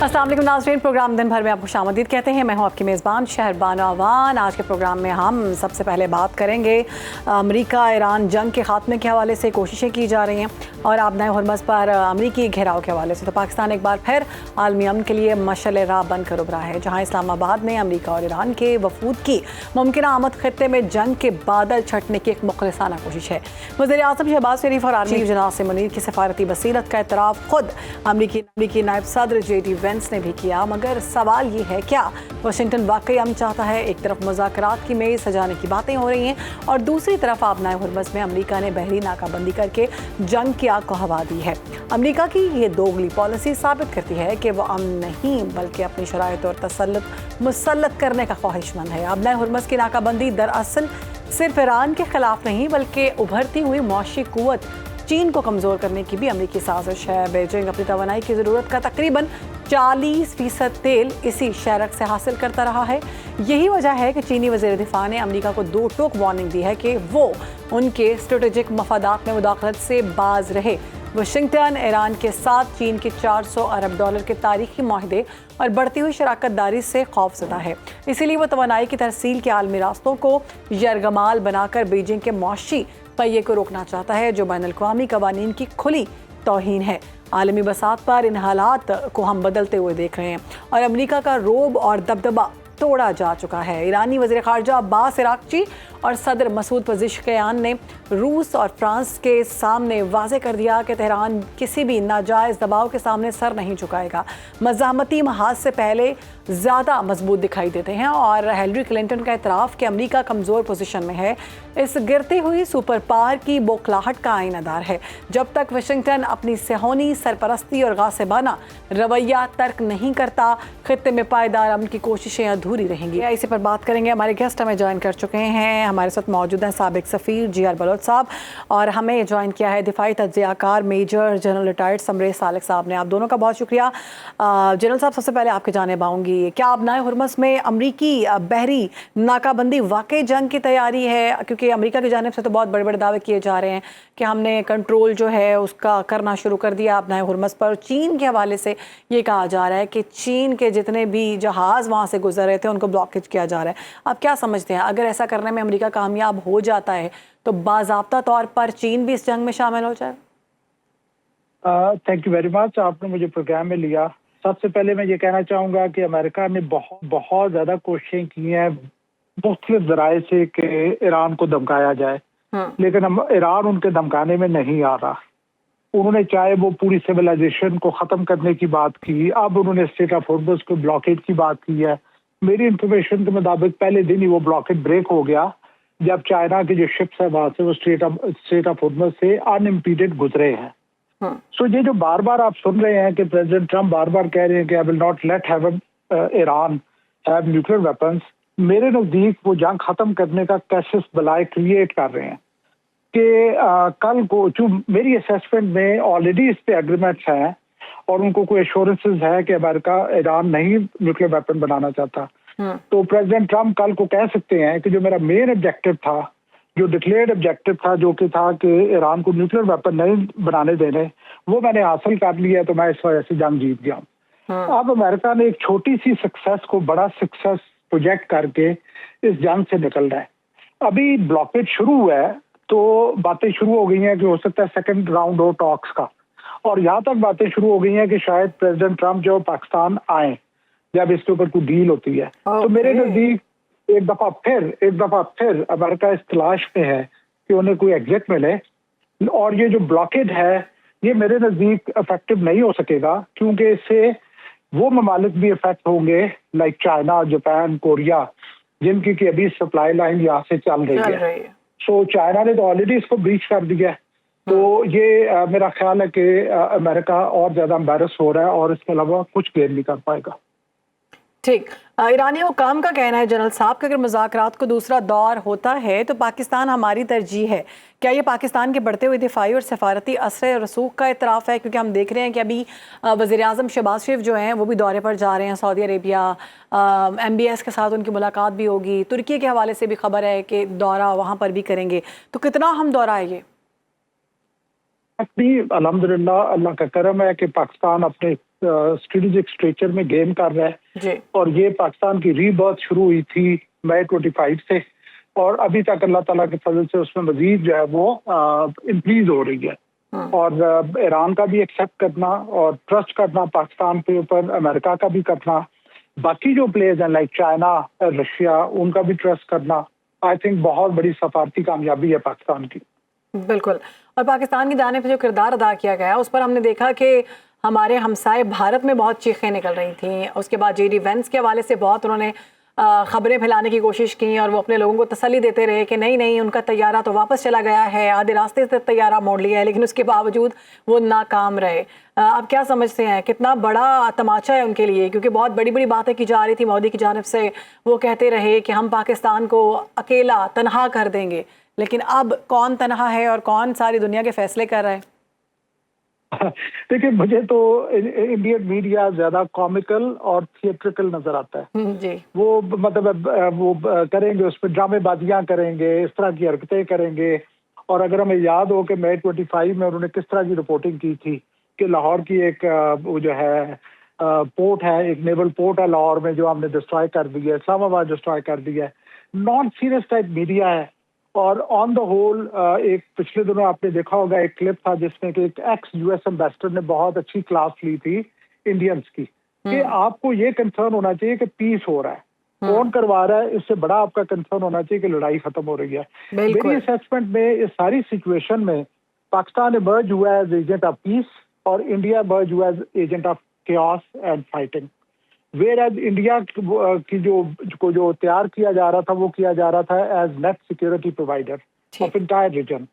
अस्सलाम वालेकुम नाज़रीन, प्रोग्राम दिन भर में आपको खुशामदीद कहते हैं। मैं हूं आपकी मेज़बान शहरबानो अवान। आज के प्रोग्राम में हम सबसे पहले बात करेंगे अमेरिका ईरान जंग के ख़ात्मे के हवाले से कोशिशें की जा रही हैं और आबनाए हुरमज़ पर अमरीकी घेराव के हवाले से। तो पाकिस्तान एक बार फिर आलमी अमन के लिए मशअल राह बनकर उभरा है, जहाँ इस्लामाबाद में अमरीका और ईरान के वफूद की मुमकिन आमद खत्ते में जंग के बादल छटने की एक मुखलिसाना कोशिश है। वज़ीर आज़म शहबाज शरीफ और आर्मी चीफ जनाब से मुनीर की सफारती बसीरत का एतराफ़ खुद अमरीकी नायब सदर JD वेंस ने भी किया। मगर सवाल ये है, क्या वाशिंगटन वाकई अमन चाहता है? एक तरफ मुज़ाकरात की मेज़ सजाने की बातें हो रही हैं और दूसरी तरफ आबनाए हुरमज़ में अमरीका ने बहरी नाकाबंदी करके जंग की आग को हवा दी है। अमरीका की ये दोगली पॉलिसी साबित करती है कि वह अमन नहीं बल्कि अपनी शराइत और तसल्लुत मुसल्लत करने का ख्वाहिशमंद है। आबनाए हुरमज़ की नाकाबंदी दरअसल सिर्फ ईरान के खिलाफ नहीं बल्कि उभरती हुई मौशी कुव्वत चीन को कमज़ोर करने की भी अमरीकी साजिश है। बीजिंग अपनी तवानाई की ज़रूरत का तकरीबन 40% तेल इसी शरक से हासिल करता रहा है। यही वजह है कि चीनी वज़ीर दिफा ने अमरीका को दो टोक वार्निंग दी है कि वो उनके स्ट्रेटेजिक मफादात में मुदाखलत से बाज रहे। वाशिंगटन ईरान के साथ चीन के $400 अरब के तारीखी माहदे और बढ़ती हुई शराकत दारी से खौफज़दा है। इसीलिए वो तवानाई की तरसील के आलमी रास्तों को यरगमाल बनाकर बीजिंग के मौशी पहिए को रोकना चाहता है, जो बैनुल-अक़वामी कवानीन की खुली तौहीन है। आलमी बसात पर इन हालात को हम बदलते हुए देख रहे हैं और अमरीका का रोब और दबदबा तोड़ा जा चुका है। ईरानी वज़ीर ख़ारजा अब्बास इराक़ची और सदर मसूद पज़ेश्कियान ने रूस और फ्रांस के सामने वाज़े कर दिया कि तेहरान किसी भी नाजायज़ दबाव के सामने सर नहीं झुकाएगा। मज़ाहमती महाज से पहले ज़्यादा मजबूत दिखाई देते हैं और हिलरी क्लिंटन का एतराफ़ कि अमरीका कमज़ोर पोजीशन में है इस गिरती हुई सुपर पावर की बौखलाहट का आईनादार है। जब तक वाशिंगटन अपनी सेहोनी सरपरस्ती और गासिबाना रवैया तर्क नहीं करता, खित्ते में पायदार अमन की कोशिशें अधूरी रहेंगी। इसी पर बात करेंगे। हमारे गेस्ट हमें ज्वाइन कर चुके हैं। हमारे साथ मौजूद हैं साबिक सफ़ीर GR बलोच साहब और हमें ज्वाइन किया है दिफाई तज्ज़ियाकार major general retired Samresh Salik साहब ने। आप दोनों का बहुत शुक्रिया। जनरल साहब, सबसे पहले आपके जानिब आऊँगी, क्या आबनाए हुरमज़ में अमरीकी बहरी नाकाबंदी वाकई जंग की तैयारी है? क्योंकि अमरीका की जानिब से तो बहुत बड़े बड़े दावे किए जा रहे हैं कि हमने कंट्रोल जो है उसका करना शुरू कर दिया आबनाए हुरमज़ पर। चीन के हवाले से ये कहा जा रहा है कि चीन के जितने भी जहाज़ वहाँ से गुजर रहे थे उनको ब्लॉकेज किया जा रहा है। आप क्या समझते हैं, अगर ऐसा करने में अमरीका कामयाब हो जाता है तो बाज़ाब्ता तौर पर चीन भी इस जंग में शामिल हो जाए? थैंक यू वेरी मच, आपने मुझे प्रोग्राम में लिया। सबसे पहले मैं ये कहना चाहूँगा कि अमेरिका ने बहुत ज़्यादा कोशिशें की हैं मुख्तलिफ ज़राए से कि ईरान को धमकाया जाए, लेकिन ईरान उनके धमकाने में नहीं आ रहा। उन्होंने चाहे वो पूरी सिविलाइजेशन को ख़त्म करने की बात की, अब उन्होंने स्ट्रेट ऑफ हॉर्मुज़ को ब्लॉकेट की बात की है। मेरी इंफॉर्मेशन के मुताबिक पहले दिन ही वो ब्लॉकेट ब्रेक हो गया जब चाइना के जो शिप्स है वहाँ से वो स्ट्रेट ऑफ हॉर्मुज़ से अनइम्पीडेड गुजरे हैं। सो ये जो बार बार आप सुन रहे हैं कि प्रेसिडेंट ट्रम्प बार बार कह रहे हैं कि I will not let Iran have nuclear weapons, मेरे नज़दीक वो जंग ख़त्म करने का कैसेस बलाए क्रिएट कर रहे हैं कि कल को जो मेरी असेसमेंट में ऑलरेडी इस पे एग्रीमेंट्स हैं और उनको कोई एश्योरेंसेस है कि अमेरिका ईरान नहीं न्यूक्लियर वेपन बनाना चाहता। तो प्रेसिडेंट ट्रम्प कल को कह सकते हैं कि जो मेरा मेन ऑब्जेक्टिव था, जो डिक्लेयर्ड ऑब्जेक्टिव था, जो कि था कि ईरान को न्यूक्लियर वेपन नहीं बनाने देने, वो मैंने हासिल कर लिया, तो मैं इस वजह से जंग जीत गया। अब अमेरिका ने एक छोटी सी सक्सेस को बड़ा सक्सेस प्रोजेक्ट करके इस जंग से निकल रहा है। अभी ब्लॉकेट शुरू हुआ है तो बातें शुरू हो गई हैं कि हो सकता है सेकंड राउंड हो टॉक्स का, और यहाँ तक बातें शुरू हो गई हैं कि शायद प्रेसिडेंट ट्रम्प जो पाकिस्तान आए जब इसके ऊपर कोई डील होती है। तो मेरे नज़दीक एक दफ़ा फिर अमेरिका इस तलाश में है कि उन्हें कोई एग्जिट मिले, और ये जो ब्लॉकेड है ये मेरे नज़दीक इफेक्टिव नहीं हो सकेगा, क्योंकि इससे वो ममालिक भी इफेक्ट होंगे लाइक चाइना, जापान, कोरिया, जिनकी की अभी सप्लाई लाइन यहाँ से चल रही है। सो चाइना ने तो ऑलरेडी इसको ब्रीच कर दिया है। तो ये मेरा ख्याल है कि अमेरिका और ज़्यादा एम्बैरस हो रहा है और इसके अलावा कुछ गेन नहीं कर पाएगा। ठीक, ईरानी हुकाम का कहना है जनरल साहब कि अगर मुज़ाकरात को दूसरा दौर होता है तो पाकिस्तान हमारी तरजीह है। क्या ये पाकिस्तान के बढ़ते हुए दिफाई और सफारती असर रसूख का इतराफ़ है? क्योंकि हम देख रहे हैं कि अभी वज़ीर आज़म शहबाज शरीफ जो हैं वो भी दौरे पर जा रहे हैं सऊदी अरेबिया, MBS के साथ उनकी मुलाकात भी होगी। तुर्की के हवाले से भी खबर है कि दौरा वहाँ पर भी करेंगे। तो कितना हम दौरा है ये? अल्हम्दुलिल्लाह, अल्लाह का करम है कि पाकिस्तान अपने स्ट्रेटेजिक स्ट्रेचर में गेम कर रहा है जी। और ये पाकिस्तान की रीबर्थ शुरू हुई थी मई 25 से और अभी तक अल्लाह ताला के फजल से उसमें मजीद जो है वो इंक्रीज हो रही है। और ईरान का भी एक्सेप्ट करना और ट्रस्ट करना पाकिस्तान के ऊपर, अमेरिका का भी करना, बाकी जो प्लेयर्स हैं लाइक चाइना, रशिया, उनका भी ट्रस्ट करना, आई थिंक बहुत बड़ी सफारती कामयाबी है पाकिस्तान की। बिल्कुल। और पाकिस्तान की जाने पे जो किरदार अदा किया गया उस पर हमने देखा कि हमारे हमसाए भारत में बहुत चीखें निकल रही थी। उसके बाद जेडी वेंस के हवाले से बहुत उन्होंने खबरें फैलाने की कोशिश की और वो अपने लोगों को तसल्ली देते रहे कि नहीं नहीं, उनका तैयारा तो वापस चला गया है, आधे रास्ते से तैयारा मोड़ लिया है, लेकिन उसके बावजूद वो नाकाम रहे। आप क्या समझते हैं कितना बड़ा तमाचा है उनके लिए? क्योंकि बहुत बड़ी बड़ी बातें की जा रही थी मोदी की जानिब से, वो कहते रहे कि हम पाकिस्तान को अकेला तनहा कर देंगे, लेकिन अब कौन तनहा है और कौन सारी दुनिया के फैसले कर रहा है? देखिए, मुझे तो इंडियन मीडिया ज्यादा कॉमिकल और थिएट्रिकल नजर आता है। जी। वो मतलब वो करेंगे, उसमें ड्रामेबाजियां करेंगे, इस तरह की हरकतें करेंगे। और अगर हमें याद हो कि मई 25 में उन्होंने किस तरह की रिपोर्टिंग की थी कि लाहौर की एक वो जो है पोर्ट है, एक नेवल पोर्ट है लाहौर में, जो हमने डिस्ट्रॉय कर दी है, इस्लामाबाद डिस्ट्रॉय कर दिया है। नॉन सीरियस टाइप मीडिया है। और ऑन द होल एक पिछले दिनों आपने देखा होगा एक क्लिप था जिसमें कि एक एक्स यूएस एम्बेसडर ने बहुत अच्छी क्लास ली थी इंडियंस की कि आपको ये कंसर्न होना चाहिए कि पीस हो रहा है, कौन करवा रहा है, इससे बड़ा आपका कंसर्न होना चाहिए कि लड़ाई खत्म हो रही है। मेरी असेसमेंट में इस सारी सिचुएशन में पाकिस्तान इमर्ज हुआ एज एजेंट ऑफ पीस और इंडिया इमर्ज हुआ as agent of chaos and fighting. Whereas India की जो तैयार किया जा रहा था वो किया जा रहा था as net security provider of entire region.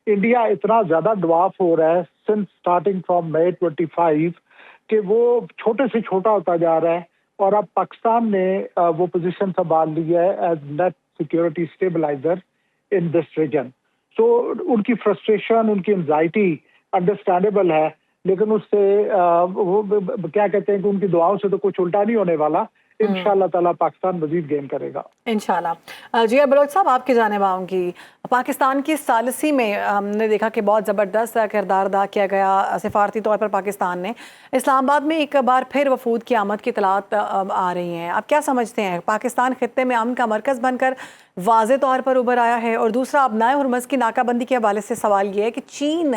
India इतना ज्यादा ड्वार्फ हो रहा है सिंस स्टार्टिंग फ्रॉम मई 25 कि वो छोटे से छोटा होता जा रहा है और अब पाकिस्तान ने वो पोजीशन संभाल ली है as net security stabiliser in this region. So उनकी फ्रस्ट्रेशन, उनकी एंजाइटी अंडरस्टैंडेबल है, लेकिन उससे वो क्या कहते हैं कि उनकी दुआओं से तो कुछ उल्टा नहीं होने वाला। इंशाल्लाह ताला पाकिस्तान मजीद गेम करेगा इंशाल्लाह। जी बलोच साहब, आपकी जानिब आऊँगी। पाकिस्तान की सालिसी में हमने देखा कि बहुत ज़बरदस्त किरदार अदा किया गया सिफारती तौर पर। पाकिस्तान ने इस्लामाबाद में एक बार फिर वफूद की आमद की इतलात आ रही हैं। आप क्या समझते हैं, पाकिस्तान खित्ते में अमन का मरकज़ बनकर वाज़े तौर पर उभर आया है? और दूसरा, अब नए हुरमज़ की नाकाबंदी के हवाले से सवाल ये है कि चीन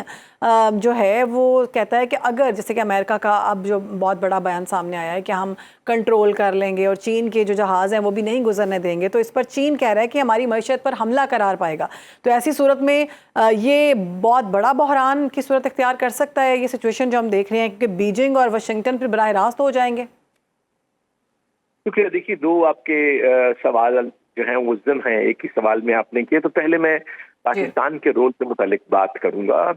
जो है वो कहता है कि अगर, जैसे कि अमेरिका का अब जो बहुत बड़ा बयान सामने आया है कि हम कंट्रोल कर लेंगे और चीन के जो जहाज़ हैं वो भी नहीं गुजरने देंगे, तो इस पर चीन कह रहा है कि हमारी मईशत पर हमला करार पाएगा। तो ऐसी सूरत में ये बहुत बड़ा बहरान की सूरत इख्तियार कर सकता है ये सिचुएशन जो हम देख रहे हैं कि बीजिंग और वाशिंगटन फिर बराह रास्त हो जाएंगे। क्योंकि देखिए, दो आपके सवाल जो हैं वो ज़िम हैं, एक ही सवाल में आपने किए। तो पहले मैं पाकिस्तान के रोल के मुतालिक बात करूंगा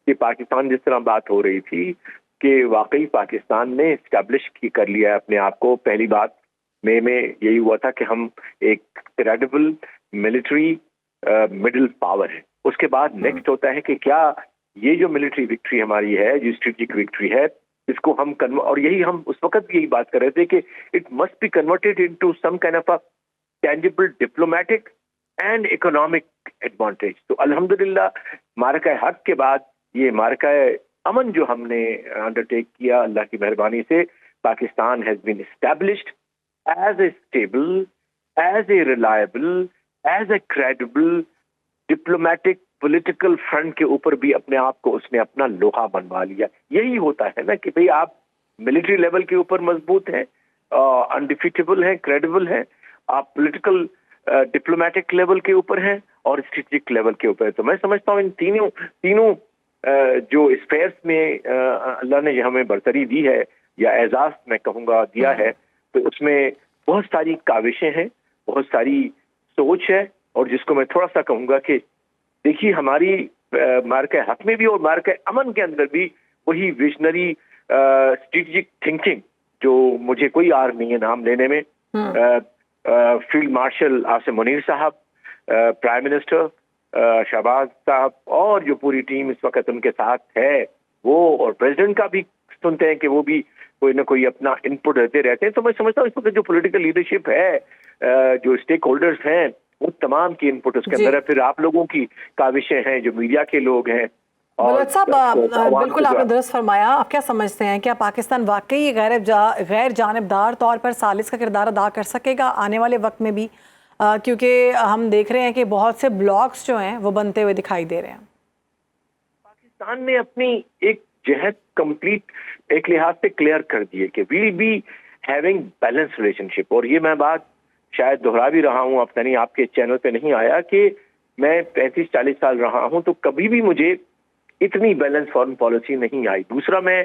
कि पाकिस्तान जिस तरह बात हो रही थी कि वाकई पाकिस्तान ने इस्टेब्लिश कर लिया है अपने आप को। पहली बात मई में यही हुआ था कि हम एक क्रेडिबल मिलिट्री मिडिल पावर है। उसके बाद नेक्स्ट होता है कि क्या ये जो मिलिट्री विक्ट्री हमारी है, जो स्ट्रेटेजिक विक्ट्री है, इसको हम और यही हम उस वक्त भी यही बात कर रहे थे कि it must be converted into some kind of a tangible diplomatic and economic advantage. तो अल्हम्दुलिल्लाह मारका हक के बाद ये मारका अमन जो हमने अंडरटेक किया, अल्लाह की मेहरबानी से Pakistan has been established as a stable, as a reliable, as a credible diplomatic political front के ऊपर भी अपने आप को उसने अपना लोहा बनवा लिया। यही होता है ना कि भाई आप मिलिट्री लेवल के ऊपर मजबूत हैं, अनडिफीटेबल हैं, क्रेडिबल हैं, आप पॉलिटिकल डिप्लोमेटिक लेवल के ऊपर हैं और स्ट्रेटेजिक लेवल के ऊपर है। तो मैं समझता हूँ इन तीनों जो स्पेयर्स में अल्लाह ने हमें बरतरी दी है या एजाज मैं कहूँगा दिया है, तो उसमें बहुत सारी काविशें हैं, बहुत सारी सोच है। और जिसको मैं थोड़ा सा कहूँगा कि देखिए, हमारी मार्के हक में भी और मार्के अमन के अंदर भी वही विजनरी स्ट्रेटेजिक थिंकिंग, जो मुझे कोई आर नहीं है नाम लेने में, फील्ड मार्शल आसिम मुनीर साहब, प्राइम मिनिस्टर शहबाज साहब और जो पूरी टीम इस वक्त उनके साथ है वो, और प्रेसिडेंट का भी सुनते हैं कि वो भी कोई ना कोई अपना इनपुट देते रहते हैं। तो मैं समझता हूँ इस वक्त जो पॉलिटिकल लीडरशिप है, जो स्टेक होल्डर्स हैं, वो तमाम की इनपुट उसके अंदर है। फिर आप लोगों की काविशें हैं, जो मीडिया के लोग हैं, बलोच साहब, बिल्कुल आपने दुरुस्त फरमाया। आप क्या समझते हैं, क्या पाकिस्तान वाकई गैर जानिबदार तौर पर सालिस का किरदार अदा कर सकेगा आने वाले वक्त में भी? क्योंकि हम देख रहे हैं कि बहुत से ब्लॉक्स जो हैं वो बनते हुए दिखाई दे रहे हैं। पाकिस्तान ने अपनी एक जहद कंप्लीट एक लिहाज से क्लियर कर दी है कि we be having balance relationship. और ये मैं बात शायद दोहरा भी रहा हूँ, अब नहीं आपके चैनल पे नहीं आया, कि मैं 35-40 साल रहा हूँ तो कभी भी मुझे इतनी बैलेंस फॉरेन पॉलिसी नहीं आई। दूसरा, मैं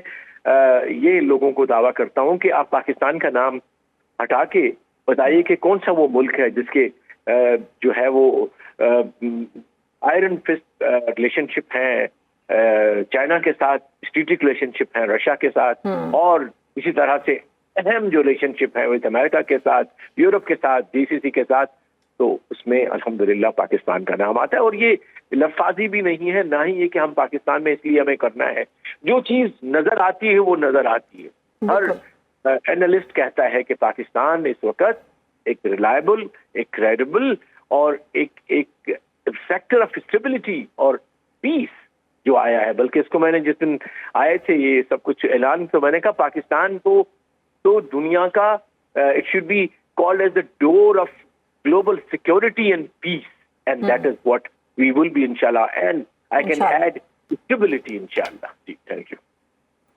ये लोगों को दावा करता हूँ कि आप पाकिस्तान का नाम हटा के बताइए कि कौन सा वो मुल्क है जिसके जो है वो आयरन फिस्ट रिलेशनशिप है चाइना के साथ, स्ट्रेटेजिक रिलेशनशिप है रशिया के साथ, और इसी तरह से अहम जो रिलेशनशिप है विद अमेरिका के साथ, यूरोप के साथ, जीसीसी के साथ, तो उसमें अल्हम्दुलिल्लाह पाकिस्तान का नाम आता है। और ये लफाजी भी नहीं है, ना ही ये कि हम पाकिस्तान में इसलिए हमें करना है। जो चीज नजर आती है वो नजर आती है। हर एनालिस्ट कहता है कि पाकिस्तान इस वक्त एक रिलायबल, एक क्रेडिबल और एक फैक्टर ऑफ स्टेबिलिटी और पीस जो आया है। बल्कि इसको मैंने जिस दिन आए थे ये सब कुछ ऐलान, तो मैंने कहा पाकिस्तान को तो दुनिया का it should be called as the door of global security and peace, and that is what we will be inshallah, and I can add stability inshallah. जी, thank you.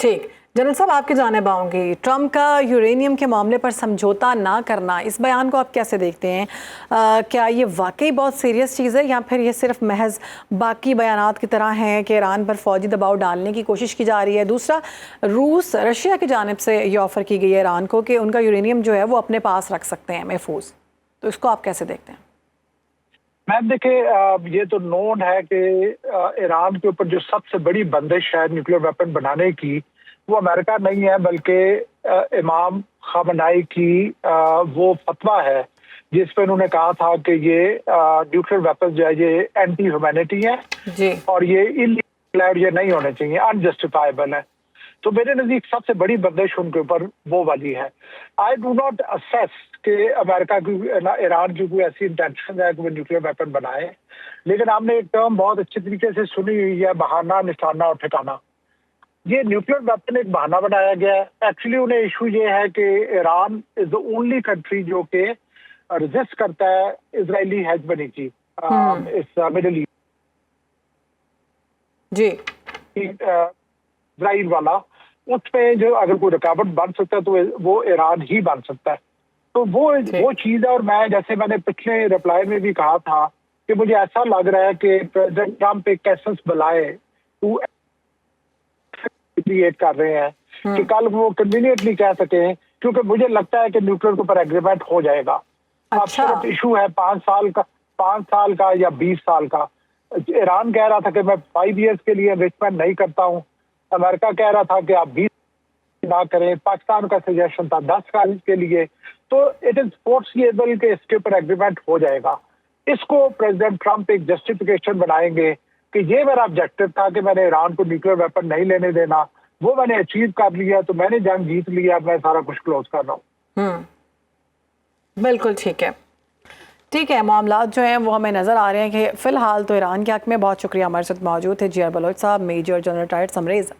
ठीक, जनरल साहब आपकी जानिब आऊँगी। ट्रंप का यूरेनियम के मामले पर समझौता ना करना, इस बयान को आप कैसे देखते हैं? क्या ये वाकई बहुत सीरियस चीज़ है या फिर ये सिर्फ महज बाकी बयानात की तरह हैं कि ईरान पर फौजी दबाव डालने की कोशिश की जा रही है? दूसरा, रशिया की जानिब से ये ऑफ़र की गई है ईरान को कि उनका यूरेनियम जो है वो अपने पास रख सकते हैं महफूज, तो इसको आप कैसे देखते हैं? मैम देखिए, ये तो नोन है कि ईरान के ऊपर जो सबसे बड़ी बंदिश है न्यूक्लियर वेपन बनाने की, वो अमेरिका नहीं है बल्कि इमाम खामनाई की वो फतवा है जिसपे उन्होंने कहा था कि ये न्यूक्लियर वेपन जो है ये एंटी ह्यूमैनिटी है जी, और ये इलीगल, ये नहीं होने चाहिए, अनजस्टिफाइबल है। तो मेरे नजदीक सबसे बड़ी बंदिश उनके ऊपर वो वाली है। आई डू नॉट असेस कि अमेरिका की ईरान की कोई ऐसी इंटेंशन है कि वो न्यूक्लियर वेपन बनाए, लेकिन हमने एक टर्म बहुत अच्छे तरीके से सुनी हुई है, बहाना, निशाना और ठिकाना। ये न्यूक्लियर वेपन एक बहाना बनाया गया है। एक्चुअली उन्हें इशू ये है कि Iran is the only country जो कि रेजिस्ट करता है इजरायली हेजमनी की इस मिडिल ईस्ट जी, इजराइल वाला, उसमें जो अगर कोई रुकावट बन सकता है तो वो ईरान ही बन सकता है। तो वो चीज है। और मैं, जैसे मैंने पिछले रिप्लाई में भी कहा था कि मुझे ऐसा लग रहा है कि प्रेसिडेंट ट्रंप एक एसेंस बुलाए टू क्रिएट कर रहे हैं कि कल वो कन्वीनियंटली कह सके, क्योंकि मुझे लगता है कि न्यूक्लियर के ऊपर एग्रीमेंट हो जाएगा। अच्छा। अब इशू है 5 साल का या 20 साल का। ईरान कह रहा था कि मैं 5 ईयर्स के लिए एनरिचमेंट नहीं करता हूँ, अमेरिका कह रहा था कि आप 20 ना करें, पाकिस्तान का सजेशन था 10 साल के लिए। तो इट इज फोर्सिएबल कि इसके ऊपर एग्रीमेंट हो जाएगा। इसको प्रेसिडेंट ट्रंप एक जस्टिफिकेशन बनाएंगे कि ये मेरा ऑब्जेक्टिव था कि मैंने ईरान को न्यूक्लियर वेपन नहीं लेने देना, वो मैंने अचीव कर लिया, तो मैंने जंग जीत लिया, मैं सारा कुछ क्लोज कर रहा हूँ। बिल्कुल ठीक है। मामला जो हैं वो हमें नज़र आ रहे हैं कि फ़िलहाल तो ईरान के हक़ में। बहुत शुक्रिया, हमारे साथ मौजूद थे जी आर बलोच साहब, मेजर जनरल रिटायर्ड समरेज़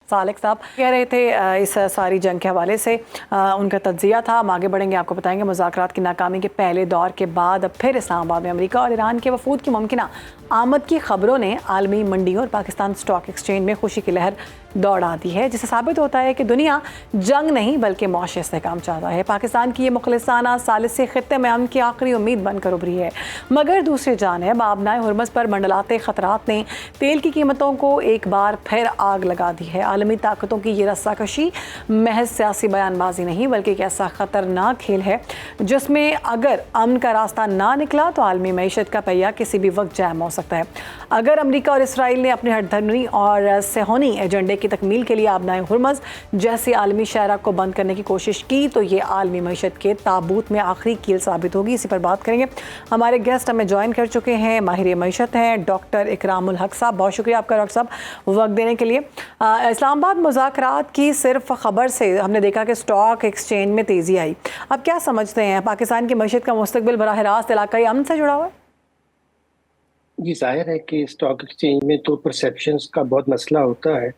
सालिक साहब कह रहे थे इस सारी जंग के हवाले से उनका तज्जिया था। हम आगे बढ़ेंगे, आपको बताएंगे मुज़ाकरात की नाकामी के पहले दौर के बाद अब फिर इस्लामाबाद में अमेरिका और ईरान के वफूद की मुमकिना आमद की खबरों ने आलमी मंडियों और पाकिस्तान स्टॉक एक्सचेंज में खुशी की लहर दौड़ा दी है, जिससे साबित होता है कि दुनिया जंग नहीं बल्कि मौशी इस्तेहकाम चाहता है। पाकिस्तान की ये मुखलिसाना सालिस से खित्ते में अमन की आखिरी उम्मीद बनकर उभरी है, मगर दूसरी जानिब आबनाए हुर्मज़ पर मंडलाते ख़तरात ने तेल की कीमतों को एक बार फिर आग लगा दी है। आलमी ताकतों की ये रस्साकशी महज सियासी बयानबाजी नहीं बल्कि एक ऐसा ख़तरनाक खेल है जिसमें अगर अमन का रास्ता ना निकला तो आलमी मईशत का पहिया किसी भी वक्त जैम हो सकता है। अगर अमेरिका और इसराइल ने अपने हठधर्मी और सेहोनी एजेंडे की तकमील के लिए आबनाए हुर्मज़ जैसी आलमी शहरा को बंद करने की कोशिश की तो ये आलमी मईशत के ताबूत में आखिरी कील साबित होगी। इसी पर बात करेंगे। हमारे गेस्ट हमें ज्वाइन कर चुके हैं, माहिर मईशत हैं डॉक्टर इकरामुल हक साहब। बहुत शुक्रिया आपका डॉक्टर साहब वक्त देने के लिए। इस्लामाबाद मुज़ाकरात की सिर्फ खबर से हमने देखा कि स्टॉक एक्सचेंज में तेज़ी आई। अब क्या समझते हैं, पाकिस्तान की मईशत का मुस्तकबिल बराह रास्त इलाकाई अमन से जुड़ा हुआ है? जी, जाहिर है कि स्टॉक एक्सचेंज में तो परसेप्शंस का बहुत मसला होता है।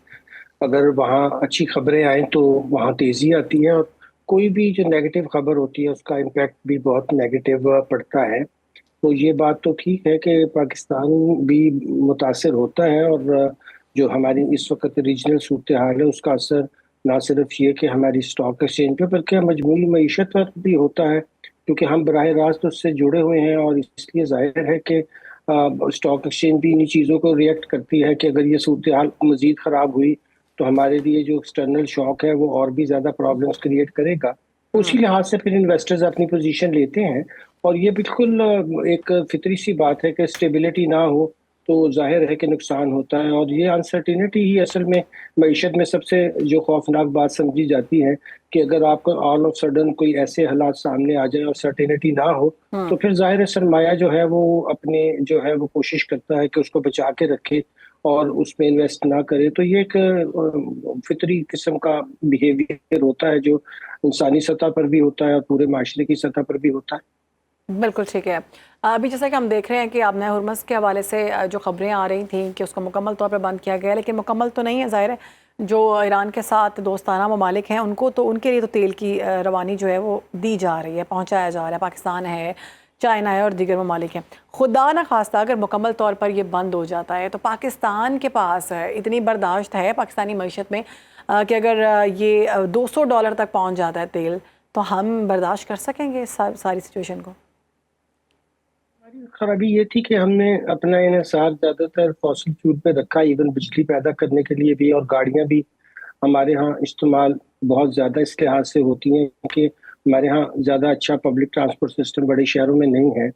अगर वहाँ अच्छी खबरें आए तो वहाँ तेजी आती है, और कोई भी जो नेगेटिव खबर होती है उसका इम्पैक्ट भी बहुत नेगेटिव पड़ता है। तो ये बात तो ठीक है कि पाकिस्तान भी मुतासिर होता है, और जो हमारी इस वक्त रीजनल सूरत हाल है उसका असर ना सिर्फ ये कि हमारी स्टॉक एक्सचेंज पर बल्कि मजमूई मीशत पर भी होता है, क्योंकि हम बराह रास्त उससे जुड़े हुए हैं। और इसलिए जाहिर है कि स्टॉक एक्सचेंज भी इन्हीं चीज़ों को रिएक्ट करती है कि अगर ये सूरत हाल मजीद ख़राब हुई तो हमारे लिए जो एक्सटर्नल शॉक है वो और भी ज़्यादा प्रॉब्लम्स क्रिएट करेगा। तो उसी लिहाज से फिर इन्वेस्टर्स अपनी पोजीशन लेते हैं। और ये बिल्कुल एक फितरी सी बात है कि स्टेबिलिटी ना हो तो जाहिर है कि नुकसान होता है, और ये अनसर्टिनिटी ही असल में मईशत में सबसे जो खौफनाक बात समझी जाती है कि अगर आपको ऑल ऑफ सडन कोई ऐसे हालात सामने आ जाए और सर्टिनिटी ना हो तो फिर जाहिर है सरमाया जो है वो अपने जो है वो कोशिश करता है कि उसको बचा के रखे और उसमें इन्वेस्ट ना करे। तो ये एक फितरी किस्म का बिहेवियर होता है जो इंसानी सतह पर भी होता है और पूरे माशरे की सतह पर भी होता है। बिल्कुल ठीक है। अभी जैसा कि हम देख रहे हैं कि आपने हुर्मस के हवाले से जो खबरें आ रही थी कि उसको मुकम्मल तौर पर बंद किया गया, लेकिन मुकम्मल तो नहीं है। ज़ाहिर है जो ईरान के साथ दोस्ताना ममालिक हैं उनको तो उनके लिए तो तेल की रवानी जो है वो दी जा रही है, पहुँचाया जा रहा है। पाकिस्तान है, चाइना है और दीगर ममालिक हैं। खुदा न खास्ता अगर मुकम्मल तौर पर ये बंद हो जाता है तो पाकिस्तान के पास इतनी बर्दाश्त है पाकिस्तानी मईशत में कि अगर ये $200 तक पहुँच जाता है तेल, तो हम बर्दाश्त कर सकेंगे इस सारी सिचुएशन को? खराबी ये थी कि हमने अपना इन्हिसार ज्यादातर फॉसिल फ्यूल पे रखा, इवन बिजली पैदा करने के लिए भी, और गाड़ियां भी हमारे यहाँ इस्तेमाल बहुत ज्यादा इस लिहाज से होती हैं कि हमारे यहाँ ज्यादा अच्छा पब्लिक ट्रांसपोर्ट सिस्टम बड़े शहरों में नहीं है,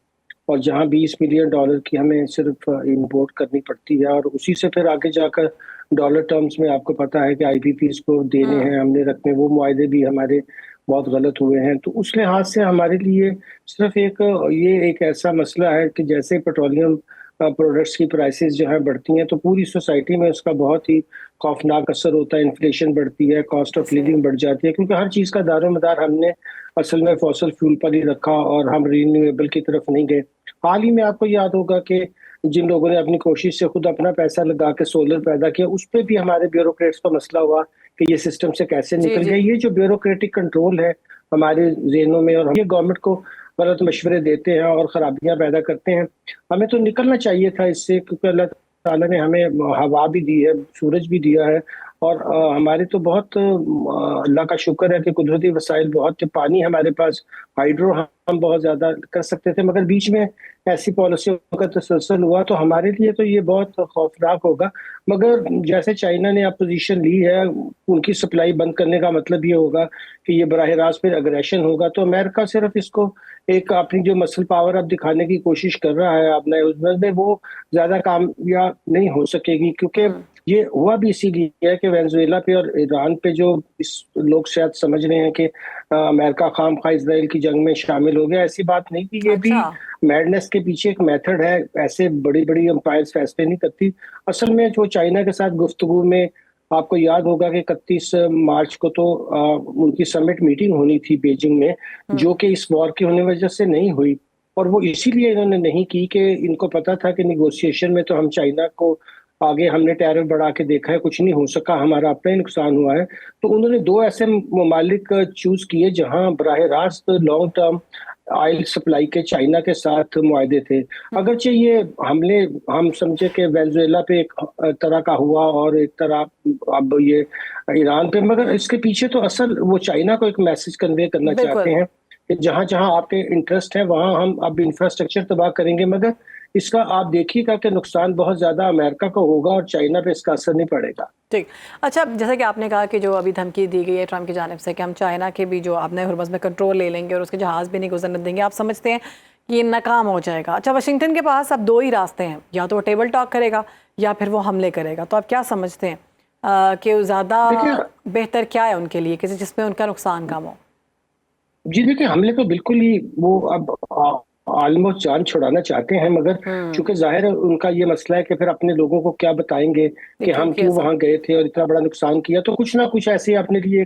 और जहाँ $20 मिलियन की हमें सिर्फ इंपोर्ट करनी पड़ती है, और उसी से फिर आगे जाकर डॉलर टर्म्स में आपको पता है कि आईपीपीज को देने हैं हमने रखने, वो मुआहदे भी हमारे बहुत गलत हुए हैं। तो उस लिहाज से हमारे लिए सिर्फ ये एक ऐसा मसला है कि जैसे पेट्रोलियम प्रोडक्ट्स की प्राइसेस जो है बढ़ती हैं तो पूरी सोसाइटी में उसका बहुत ही खौफनाक असर होता है। इन्फ्लेशन बढ़ती है, कॉस्ट ऑफ लिविंग बढ़ जाती है, क्योंकि हर चीज़ का दारोमदार हमने असल में फॉसल फ्यूल पर ही रखा और हम रीन्यूएबल की तरफ नहीं गए। हाल ही में आपको याद होगा कि जिन लोगों ने अपनी कोशिश से खुद अपना पैसा लगा के सोलर पैदा किया, उस पर भी हमारे ब्यूरोक्रेट्स का मसला हुआ कि ये सिस्टम से कैसे निकल गया। ये जो ब्यूरोक्रेटिक कंट्रोल है हमारे जेहनों में, और ये गवर्नमेंट को गलत मशवरे देते हैं और खराबियां पैदा करते हैं। हमें तो निकलना चाहिए था इससे, क्योंकि अल्लाह ताला ने हमें हवा भी दी है, सूरज भी दिया है, और हमारे तो बहुत अल्लाह का शुक्र है कि कुदरती वसाइल बहुत थे। पानी हमारे पास, हाइड्रो हम बहुत ज्यादा कर सकते थे, मगर बीच में ऐसी पॉलिसियों का तसलसल हुआ तो हमारे लिए तो ये बहुत खौफनाक होगा। मगर जैसे चाइना ने अब पोजीशन ली है, उनकी सप्लाई बंद करने का मतलब ये होगा कि ये बराह रास्त फिर अग्रेशन होगा। तो अमेरिका सिर्फ इसको एक अपनी जो मसल पावर अब दिखाने की कोशिश कर रहा है अपने उसमें, वो ज्यादा कामयाब नहीं हो सकेगी, क्योंकि ये हुआ भी इसीलिए है कि वेनेजुएला पे और ईरान पे जो इस लोग शायद समझ रहे हैं कि अमेरिका खामखा इजराइल की जंग में शामिल हो गया। ऐसी बात नहीं कि ये भी मैडनेस के पीछे एक मेथड है, ऐसे बड़ी बड़ी एम्पायर्स फैसले नहीं करती। असल में जो चाइना के साथ गुफ्तगू में आपको याद होगा कि 31 मार्च को तो उनकी समिट मीटिंग होनी थी बीजिंग में, जो कि इस वॉर की होने वजह से नहीं हुई, और वो इसीलिए इन्होंने नहीं की कि इनको पता था कि निगोशिएशन में तो हम चाइना को आगे हमने टैरिफ बढ़ा के देखा है, कुछ नहीं हो सका, हमारा अपना ही नुकसान हुआ है। तो उन्होंने दो ऐसे ममालिक चूज किए जहां बराह रास्त लॉन्ग टर्म ऑयल सप्लाई के चाइना के साथ मुआहदे थे। अगरचे ये हमले हम समझे कि वेनेजुएला पे एक तरह का हुआ और एक तरह अब ये ईरान पे, मगर इसके पीछे तो असल वो चाइना को एक मैसेज कन्वे करना चाहते हैं कि जहां जहां आपके इंटरेस्ट है वहां हम अब इंफ्रास्ट्रक्चर तबाह करेंगे, मगर इसका आप देखिएगा कि नुकसान बहुत ज्यादा अमेरिका को होगा और चाइना पे इसका असर नहीं पड़ेगा। ठीक। अच्छा, जैसा कि आपने कहा कि जो अभी धमकी दी गई है ट्रम्प की जानिब से कि हम चाइना के भी जो आपने हुर्मुज़ में कंट्रोल ले लेंगे और उसके जहाज़ भी नहीं गुजरने देंगे, आप समझते हैं कि ये नाकाम हो जाएगा? अच्छा, वाशिंगटन के पास अब दो ही रास्ते हैं, या तो वो टेबल टॉक करेगा या फिर वो हमले करेगा। तो आप क्या समझते हैं कि ज़्यादा बेहतर क्या है उनके लिए, किसी जिसमें उनका नुकसान कम हो? जी देखिए, हमले तो बिल्कुल ही वो अब ऑलमोस्ट जान छुड़ाना चाहते हैं, मगर चूंकि जाहिर है उनका ये मसला है कि फिर अपने लोगों को क्या बताएंगे कि हम क्यों वहां गए थे और इतना बड़ा नुकसान किया। तो कुछ ना कुछ ऐसे अपने लिए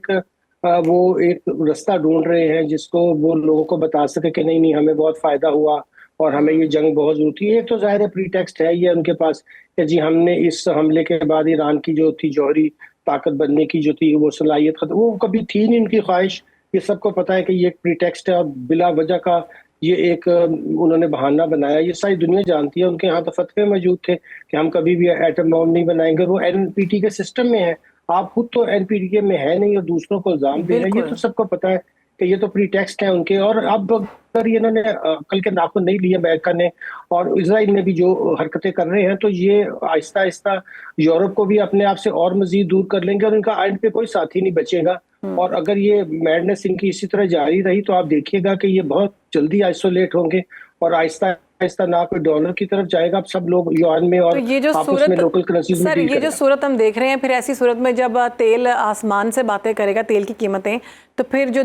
वो एक रास्ता ढूंढ रहे हैं जिसको वो लोगों को बता सके कि नहीं नहीं हमें बहुत फायदा हुआ और हमें ये जंग बहुत जरूरत है। एक तो जाहिर है प्रीटेक्स्ट है ये उनके पास कि जी हमने इस हमले के बाद ईरान की जो थी जौहरी ताकत बनने की जो थी वो सलाहियत खत्म, वो कभी थी नहीं उनकी ख्वाहिश। ये सबको पता है कि ये एक प्रीटेक्स्ट है और बिला वजह का ये एक उन्होंने बहाना बनाया। ये सारी दुनिया जानती है, उनके यहाँ तो फतवे मौजूद थे कि हम कभी भी एटम बम नहीं बनाएंगे। वो एनपीटी के सिस्टम में है, आप खुद तो एनपीटी में है नहीं और दूसरों को इल्जाम दे रहे हैं। ये तो सबको पता है कि ये तो प्रीटेक्स्ट है उनके। और अब अगर इन्होंने कल के नाखून नहीं लिए अमेरिका ने और इजराइल ने भी जो हरकतें कर रहे हैं, तो ये आहिस्ता आहिस्ता यूरोप को भी अपने आप से और मजीद दूर कर लेंगे और इनका एंड पे कोई साथी नहीं बचेगा। और अगर ये मैडनेस इनकी इसी तरह जारी रही तो आप देखिएगा कि ये बहुत जल्दी आइसोलेट होंगे और आहिस्ता आहिस्ता ना कोई डॉलर की तरफ जाएगा। अब सब लोग युआन में और तो ये जो सूरत में लोकल करेंसीज में सर, ये जो सूरत हम देख रहे हैं, फिर ऐसी सूरत में जब तेल आसमान से बातें करेगा, तेल की कीमतें, तो फिर जो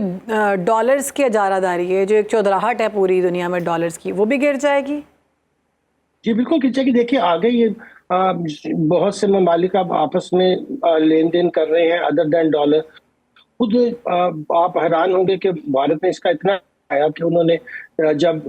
डॉलर्स की अजारादारी है, जो एक चौधराहट है पूरी दुनिया में डॉलर्स की, वो भी गिर जाएगी। जी बिल्कुल गिर जाएगी। देखिए आगे ये बहुत से ममालिक अब आपस में लेन देन कर रहे हैं अदर देन डॉलर। खुद आप हैरान होंगे कि भारत ने इसका इतना आया कि उन्होंने जब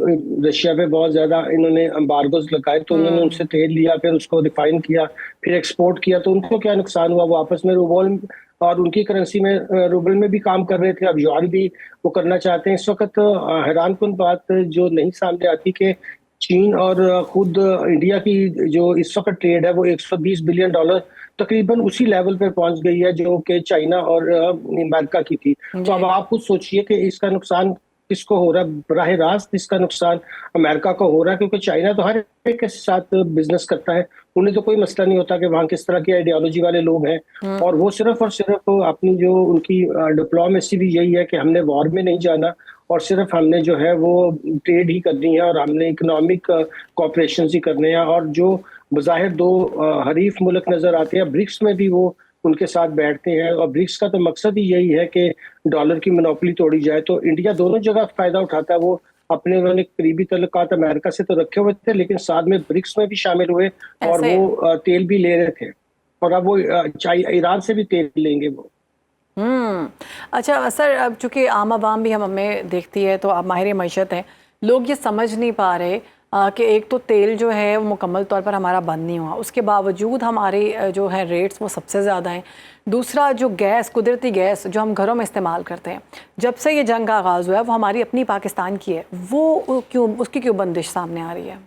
रशिया पे बहुत ज्यादा इन्होंने एम्बार्गोज लगाए तो उन्होंने उनसे तेल लिया, फिर उसको रिफाइन किया, फिर एक्सपोर्ट किया, तो उनको क्या नुकसान हुआ? वो आपस में रूबल और उनकी करेंसी में रूबल में भी काम कर रहे थे, अब युआन भी वो करना चाहते हैं। इस वक्त हैरानकुन बात जो नहीं सामने आती कि चीन और खुद इंडिया की जो इस वक्त ट्रेड है वो 120 बिलियन डॉलर तकरीबन उसी लेवल पर पहुंच गई है जो कि चाइना और अमेरिका की थी। तो अब आप खुद सोचिए कि इसका नुकसान किसको हो रहा है? बराह रास्त इसका नुकसान अमेरिका को हो रहा है, क्योंकि चाइना तो हर एक के साथ बिजनेस करता है, उन्हें तो कोई मसला नहीं होता कि वहाँ किस तरह की आइडियोलॉजी वाले लोग हैं। और वो सिर्फ और सिर्फ अपनी जो उनकी डिप्लोमेसी भी यही है कि हमने वॉर में नहीं जाना और सिर्फ हमने जो है वो ट्रेड ही करनी है और हमने इकोनॉमिक कॉपरेशन ही करने हैं। और जो बज़ाहिर दो हरीफ मुल्क नजर आते हैं, ब्रिक्स में भी वो उनके साथ बैठते हैं और ब्रिक्स का तो मकसद ही यही है कि डॉलर की मोनोपोली तोड़ी जाए। तो इंडिया दोनों जगह फायदा उठाता है। वो अपने उन्होंने करीबी तल्लुकात अमेरिका से तो रखे हुए थे, लेकिन साथ में ब्रिक्स में भी शामिल हुए और वो तेल भी ले रहे थे और अब वो ईरान से भी तेल लेंगे वो। अच्छा सर, अब चूंकि आम आवाम भी हमें देखती है, तो आप माहिर मईशत हैं, लोग ये समझ नहीं पा रहे कि एक तो तेल जो है वो मुकम्मल तौर पर हमारा बंद नहीं हुआ, उसके बावजूद हमारे जो है रेट्स वो सबसे ज़्यादा हैं। दूसरा जो गैस, कुदरती गैस जो हम घरों में इस्तेमाल करते हैं, जब से ये जंग का आगाज़ हुआ है वो हमारी अपनी पाकिस्तान की है, वो क्यों, उसकी क्यों बंदिश सामने आ रही है?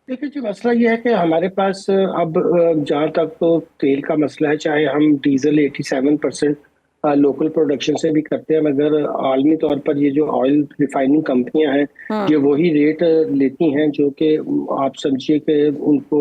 देखिए जी मसला ये है कि हमारे पास अब जहाँ तक तो तेल का मसला है, चाहे हम डीजल 87% लोकल प्रोडक्शन से भी करते हैं, मगर आलमी तौर पर ये जो ऑयल रिफाइनिंग कंपनियां हैं ये वही रेट लेती हैं जो कि आप समझिए कि उनको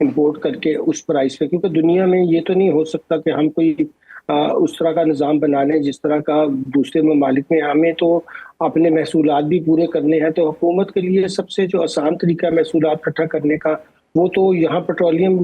इंपोर्ट करके उस प्राइस पे, क्योंकि दुनिया में ये तो नहीं हो सकता कि हम कोई उस तरह का निज़ाम बना लें जिस तरह का दूसरे ममालिक में। हमें तो अपने महसूलात भी पूरे करने हैं, तो हुकूमत के लिए सबसे जो आसान तरीका है महसूलात इकट्ठा करने का वो तो यहाँ पेट्रोलियम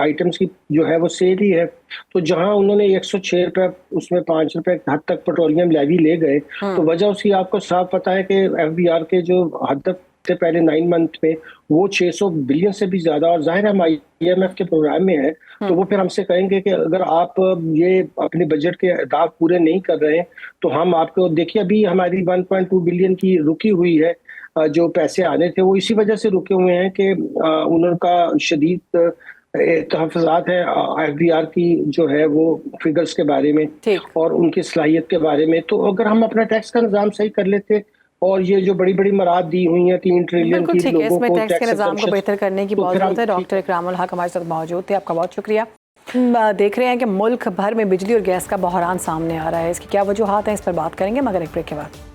आइटम्स की जो है वो सेल ही है। तो जहाँ उन्होंने 106 रुपये उसमें 5 रुपये हद तक पेट्रोलियम लेवी ले गए, तो वजह उसकी आपको साफ पता है कि FBR के जो हद तक से पहले 9 मंथ में वो 600 बिलियन से भी ज्यादा, और जाहिर है हम IMF के प्रोग्राम में है, तो वो फिर हमसे कहेंगे कि अगर आप ये अपने बजट के अहदाफ पूरे नहीं कर रहे हैं तो हम आपको, देखिए अभी हमारी 1.2 बिलियन की रुकी हुई है जो पैसे आने थे, वो इसी वजह से रुके हुए हैं कि उनका शदीद तहफ़्फ़ुज़ात है FBR की जो है वो फिगर्स के बारे में और उनकी सलाहियत के बारे में। तो अगर हम अपना टैक्स का निज़ाम सही कर लेते और ये जो बड़ी बड़ी मराद दी हुई हैं 3 ट्रिलियन की लोगों को टैक्स के निज़ाम को बेहतर करने की बहुत ज़रूरत है। डॉक्टर इकरामुल हक हमारे साथ मौजूद थे, आपका बहुत शुक्रिया। देख रहे हैं कि मुल्क भर में बिजली और गैस का बहरान सामने आ रहा है, इसकी क्या वजूहात हैं, इस पर बात करेंगे मगर एक ब्रेक के बाद।